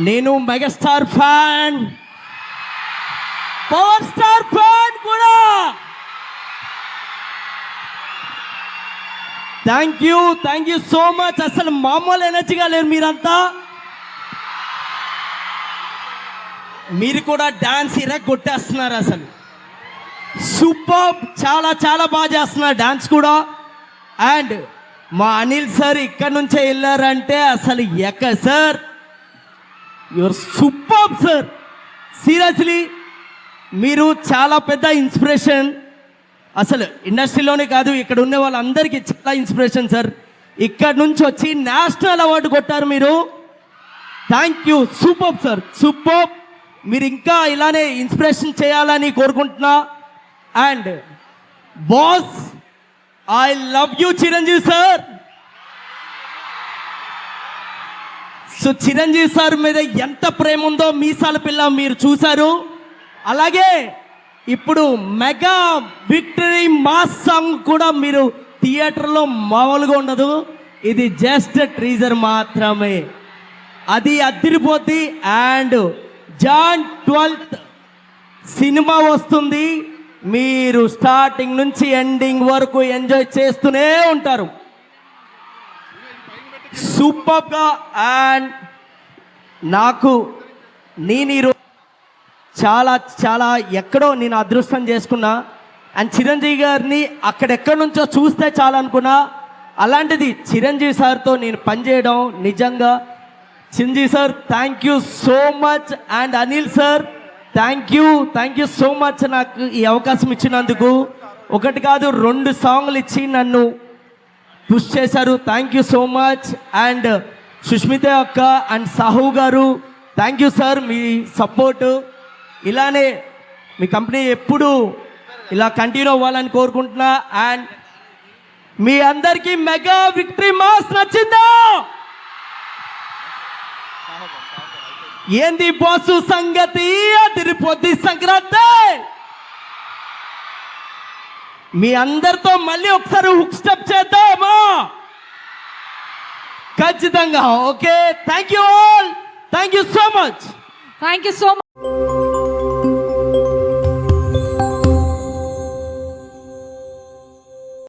నేను megastar fan, power star fan కూడా. Thank you so much. అసలు మామూలు ఎనర్జీగా లేరు మీరంతా. మీరు కూడా డాన్స్ కొట్టేస్తున్నారు. అసలు సూపర్, చాలా చాలా బాగా చేస్తున్నారు డాన్స్ కూడా. అండ్ మా అనిల్ సార్ ఇక్కడ నుంచే వెళ్ళారంటే అసలు sir, you're super sir. Seriously మీరు చాలా పెద్ద ఇన్స్పిరేషన్. అసలు ఇండస్ట్రీలోనే కాదు, ఇక్కడ ఉన్న వాళ్ళందరికీ చాలా ఇన్స్పిరేషన్ సార్. ఇక్కడ నుంచి వచ్చి నేషనల్ అవార్డు కొట్టారు మీరు. Thank you, super sir, super. మీరు ఇంకా ఇలానే ఇన్స్పిరేషన్ చేయాలని కోరుకుంటున్నా. And boss, I love you Chiranjeevi sir. So Chiranjeevi sir మీద ఎంత ప్రేమ ఉందో మీసాల పిల్ల మీరు చూశారు. అలాగే ఇప్పుడు మెగా విక్టరీ మాస్ సాంగ్ కూడా మీరు థియేటర్లో మామూలుగా ఉండదు. ఇది జస్ట్ ట్రీజర్ మాత్రమే, అది అదిరిపోద్ది. అండ్ జాన్ 12th సినిమా వస్తుంది. మీరు స్టార్టింగ్ నుంచి ఎండింగ్ వరకు ఎంజాయ్ చేస్తూనే ఉంటారు సూపర్గా. అండ్ నేను ఈరోజు చాలా చాలా ఎక్కడో నేను అదృష్టం చేసుకున్నా. అండ్ చిరంజీవి గారిని అక్కడెక్కడి నుంచో చూస్తే చాలా అనుకున్నా. అలాంటిది చిరంజీవి సార్తో నేను పనిచేయడం నిజంగా. Chiranjeevi sir thank you so much. And Anil sir thank you so much నాకు ఈ అవకాశం ఇచ్చినందుకు. ఒకటి కాదు 2 సాంగ్లు ఇచ్చి నన్ను పుష్ చేశారు. Thank you so much. And Sushmita అక్క అండ్ సాహు గారు thank you sir. Me support ఇలానే మీ కంపెనీ ఎప్పుడు ఇలా కంటిన్యూ అవ్వాలని కోరుకుంటున్నా. అండ్ మీ అందరికీ మెగా విక్టరీ మాస్ నచ్చిందా? ఏంది బాసు సంగతి, అదిరిపోద్ది సంక్రాంతి. మీ అందరితో మళ్ళీ ఒకసారి హుక్ స్టెప్ చేద్దామా? ఖచ్చితంగా. Okay, thank you all, thank you so much. Thank you so much.